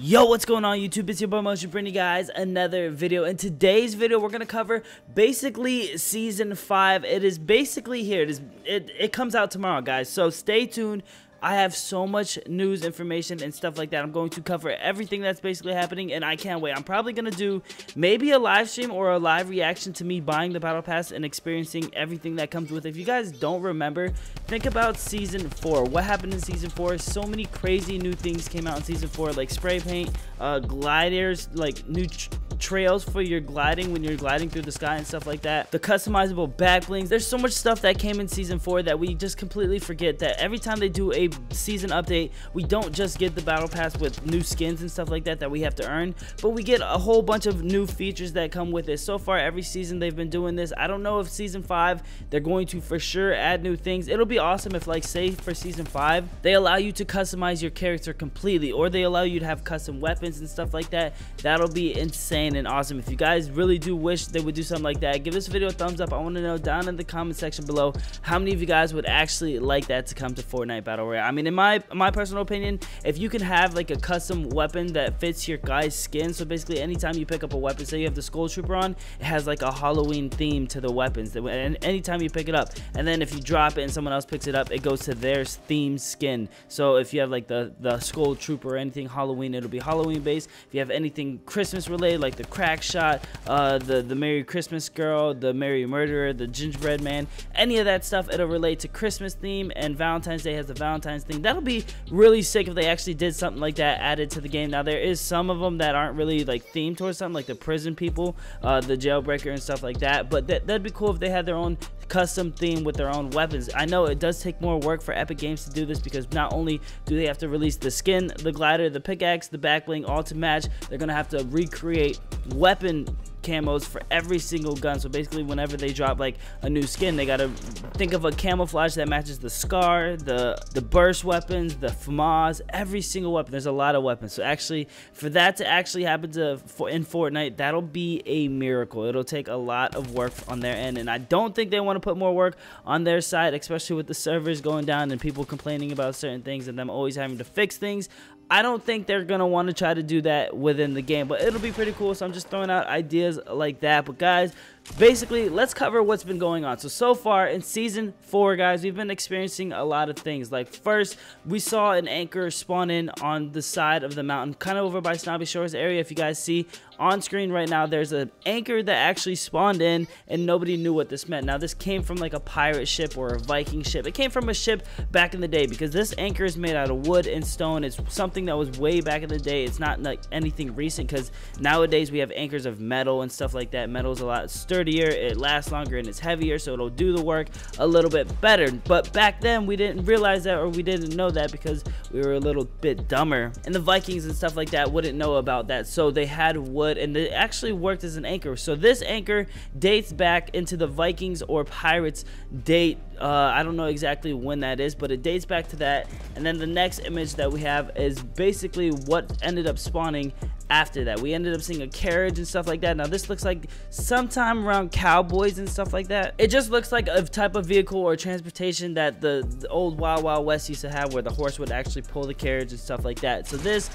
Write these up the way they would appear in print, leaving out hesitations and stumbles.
Yo, what's going on YouTube? It's your boy Motion, bringing you guys another video. In today's video, we're gonna cover basically season 5. It is basically here. It comes out tomorrow, guys. So stay tuned. I have so much news, information, and stuff like that. I'm going to cover everything that's basically happening, and I can't wait. I'm probably going to do maybe a live stream or a live reaction to me buying the Battle Pass and experiencing everything that comes with it. If you guys don't remember, think about Season 4. What happened in Season 4? So many crazy new things came out in Season 4, like spray paint, gliders, like new trails for your gliding when you're gliding through the sky and stuff like that. The customizable back blings. There's so much stuff that came in Season 4 that we just completely forget that every time they do a season update, we don't just get the Battle Pass with new skins and stuff like that we have to earn, but we get a whole bunch of new features that come with it. So far, every season they've been doing this. I don't know if Season 5 they're going to for sure add new things. It'll be awesome if, like, say for Season 5 they allow you to customize your character completely, or they allow you to have custom weapons and stuff like that. That'll be insane and awesome. If you guys really do wish they would do something like that, give this video a thumbs up. I want to know down in the comment section below how many of you guys would actually like that to come to Fortnite Battle Royale. I mean, in my personal opinion, if you can have like a custom weapon that fits your guy's skin, so basically anytime you pick up a weapon, say you have the Skull Trooper on, it has like a Halloween theme to the weapons, and anytime you pick it up, and then if you drop it and someone else picks it up, it goes to their theme skin. So if you have like the Skull Trooper or anything Halloween, it'll be Halloween based. If you have anything Christmas related, like the Crack Shot, the Merry Christmas Girl, the Merry Murderer, the Gingerbread Man, any of that stuff, it'll relate to Christmas theme, and Valentine's Day has the Valentine's theme. That'll be really sick if they actually did something like that added to the game. Now there is some of them that aren't really like themed towards something, like the prison people, the jailbreaker and stuff like that, but that'd be cool if they had their own custom theme with their own weapons. I know it does take more work for Epic Games to do this, because not only do they have to release the skin, the glider, the pickaxe, the back bling all to match, they're gonna have to recreate weapon camos for every single gun. So basically whenever they drop like a new skin, they gotta think of a camouflage that matches the Scar, the burst weapons, the FAMAS, every single weapon. There's a lot of weapons, so actually for that to actually happen in Fortnite, that'll be a miracle. It'll take a lot of work on their end, and I don't think they want to put more work on their side, especially with the servers going down and people complaining about certain things and them always having to fix things. I don't think they're gonna want to try to do that within the game, but it'll be pretty cool. So I'm just throwing out ideas like that. But guys, basically, let's cover what's been going on. So far in Season 4, guys, we've been experiencing a lot of things. Like, first, we saw an anchor spawn in on the side of the mountain, kind of over by Snobby Shores area. If you guys see on screen right now, there's an anchor that actually spawned in, and nobody knew what this meant. Now, this came from like a pirate ship or a Viking ship. It came from a ship back in the day, because this anchor is made out of wood and stone. It's something that was way back in the day. It's not like anything recent, because nowadays we have anchors of metal and stuff like that. Metal is a lot sturdier, it lasts longer, and it's heavier, so it'll do the work a little bit better. But back then we didn't realize that, or we didn't know that, because we were a little bit dumber, and the Vikings and stuff like that wouldn't know about that. So they had wood, and it actually worked as an anchor. So this anchor dates back into the Vikings or pirates date. I don't know exactly when that is, but it dates back to that. And then the next image that we have is basically what ended up spawning after that. We ended up seeing a carriage and stuff like that. Now this looks like sometime around Cowboys and stuff like that. It just looks like a type of vehicle or transportation that the old Wild Wild West used to have, where the horse would actually pull the carriage and stuff like that. So this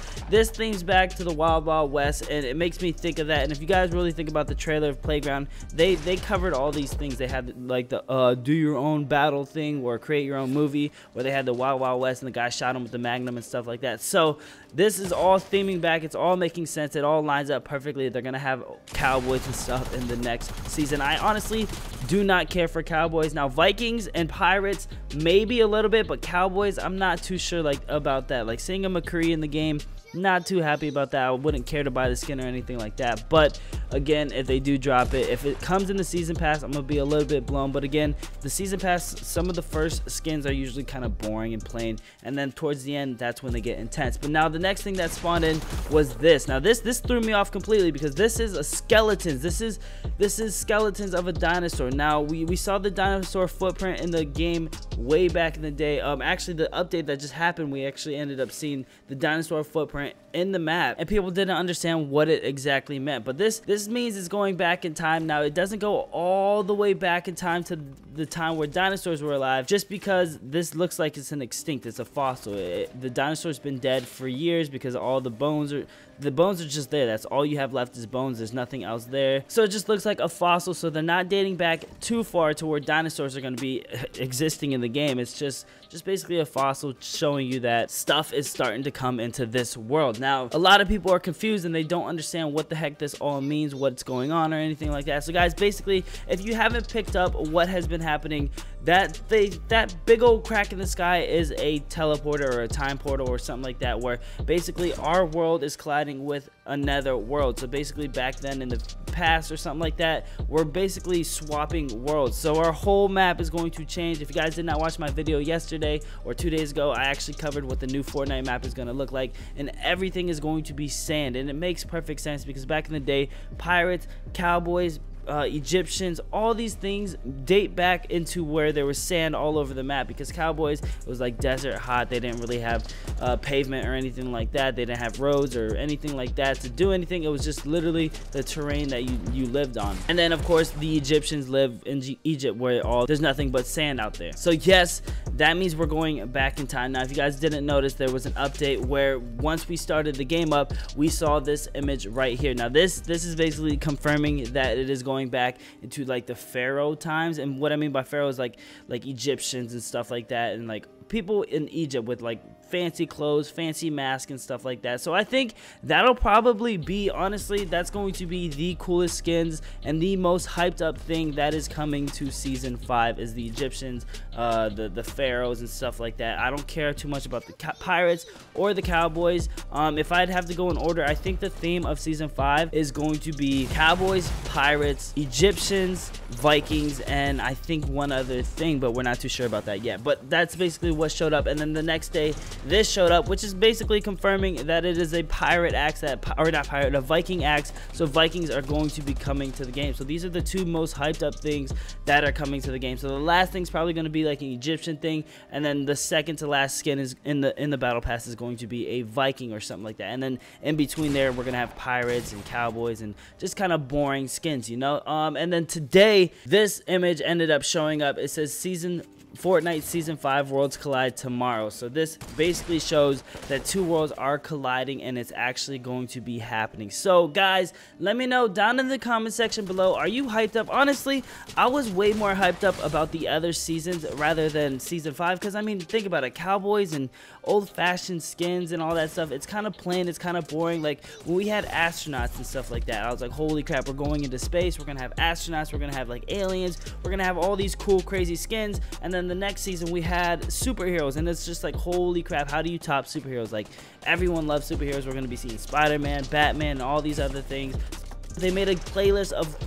themes back to the Wild Wild West, and it makes me think of that. And if you guys really think about the trailer of Playground, they covered all these things. They had like the do your own battle thing, or create your own movie, where they had the Wild Wild West and the guy shot him with the Magnum and stuff like that. So this is all theming back. It's all making sense. It all lines up perfectly. They're gonna have Cowboys and stuff in the next season. I honestly do not care for Cowboys. Now Vikings and Pirates maybe a little bit, but Cowboys I'm not too sure like about that. Like seeing a McCree in the game, not too happy about that. I wouldn't care to buy the skin or anything like that. But again, if they do drop it, if it comes in the season pass, I'm gonna be a little bit blown. But again, the season pass, some of the first skins are usually kind of boring and plain, and then towards the end, that's when they get intense. But now the next thing that spawned in was this. Now this threw me off completely, because this is a skeletons. This is skeletons of a dinosaur. Now we saw the dinosaur footprint in the game way back in the day. Actually, the update that just happened, we actually ended up seeing the dinosaur footprint in the map, and people didn't understand what it exactly meant. But this means it's going back in time. Now, it doesn't go all the way back in time to the time where dinosaurs were alive, just because this looks like it's an extinct, it's a fossil. The dinosaur's been dead for years because all the bones are just there. That's all you have left is bones. There's nothing else there. So it just looks like a fossil. So they're not dating back too far to where dinosaurs are going to be existing in the game. It's just basically a fossil showing you that stuff is starting to come into this world. Now, a lot of people are confused and they don't understand what the heck this all means, what's going on or anything like that. So guys, basically, if you haven't picked up what has been happening, that big old crack in the sky is a teleporter or a time portal or something like that, where basically our world is colliding with another world. So basically back then in the past or something like that, we're basically swapping worlds. So our whole map is going to change. If you guys did not watch my video yesterday or 2 days ago, I actually covered what the new Fortnite map is going to look like, and everything is going to be sand. And it makes perfect sense because back in the day, pirates, cowboys, Egyptians, all these things date back into where there was sand all over the map, because cowboys, it was like desert hot. They didn't really have pavement or anything like that. They didn't have roads or anything like that to do anything. It was just literally the terrain that you lived on. And then of course the Egyptians live in Egypt, where there's nothing but sand out there. So yes, that means we're going back in time. Now, if you guys didn't notice, there was an update where once we started the game up, we saw this image right here. Now this is basically confirming that it is going back into like the pharaoh times. And what I mean by pharaoh is like Egyptians and stuff like that, and like people in Egypt with like fancy clothes, fancy masks and stuff like that. So I think that'll probably be, honestly, that's going to be the coolest skins and the most hyped up thing that is coming to season 5 is the Egyptians, the pharaohs and stuff like that. I don't care too much about the pirates or the cowboys. If I'd have to go in order, I think the theme of season 5 is going to be cowboys, pirates, Egyptians, Vikings, and I think one other thing, but we're not too sure about that yet. But that's basically what showed up. And then the next day, this showed up, which is basically confirming that it is a pirate axe, a Viking axe. So Vikings are going to be coming to the game. So these are the two most hyped up things that are coming to the game. So the last thing's probably going to be like an Egyptian thing, and then the second to last skin is in the battle pass is going to be a Viking or something like that. And then in between there, we're gonna have pirates and cowboys and just kind of boring skins, you know. And then today, this image ended up showing up. It says Fortnite Season 5 Worlds Collide tomorrow. So this basically shows that two worlds are colliding and it's actually going to be happening. So guys, let me know down in the comment section below, are you hyped up? Honestly, I was way more hyped up about the other seasons rather than Season 5, because I mean, think about it, cowboys and old-fashioned skins and all that stuff, it's kind of plain, it's kind of boring. Like when we had astronauts and stuff like that, I was like, holy crap, we're going into space, we're gonna have astronauts, we're gonna have like aliens, we're gonna have all these cool crazy skins. And then the next season we had superheroes, and it's just like, holy crap, how do you top superheroes? Like everyone loves superheroes. We're gonna be seeing Spider-Man, Batman, and all these other things. They made a playlist of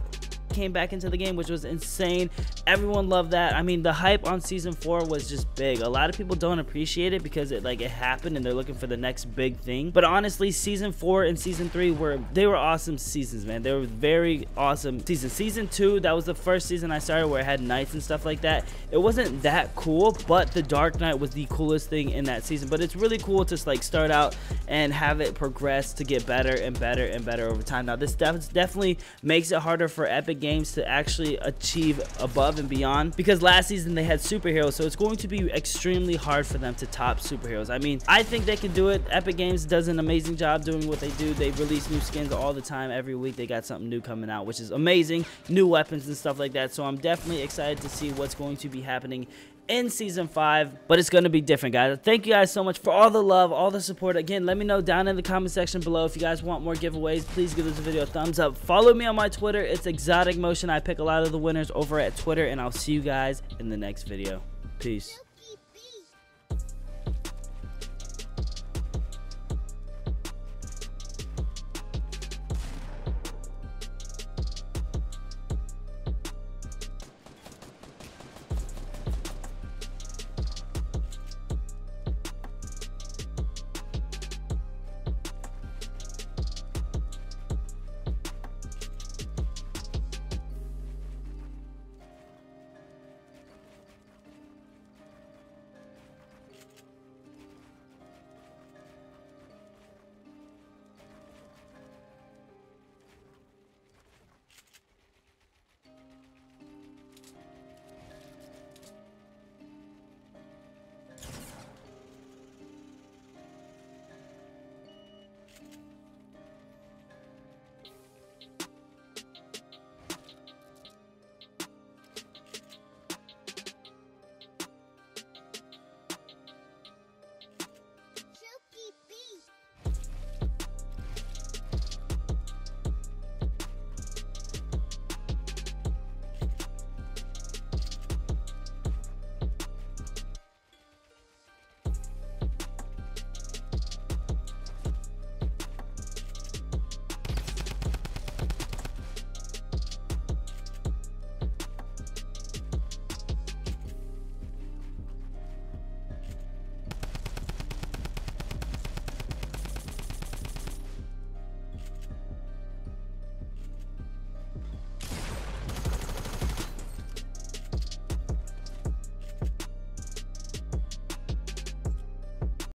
came back into the game, which was insane. Everyone loved that. I mean, the hype on season 4 was just big. A lot of people don't appreciate it because it happened and they're looking for the next big thing. But honestly, season 4 and season 3 were awesome seasons, man. They were very awesome seasons. Season 2, that was the first season I started where it had nights and stuff like that. It wasn't that cool, but the Dark Knight was the coolest thing in that season. But it's really cool to like start out and have it progress to get better and better and better over time. Now this definitely makes it harder for Epic Games to actually achieve above and beyond, because last season they had superheroes, so it's going to be extremely hard for them to top superheroes. I mean, I think they can do it. Epic Games does an amazing job doing what they do. They release new skins all the time. Every week they got something new coming out, which is amazing, new weapons and stuff like that. So I'm definitely excited to see what's going to be happening in season 5, but it's going to be different, guys. Thank you guys so much for all the love, all the support. Again, let me know down in the comment section below if you guys want more giveaways. Please give this video a thumbs up. Follow me on my Twitter. It's ExoticMoTioN. I pick a lot of the winners over at Twitter, and I'll see you guys in the next video. Peace.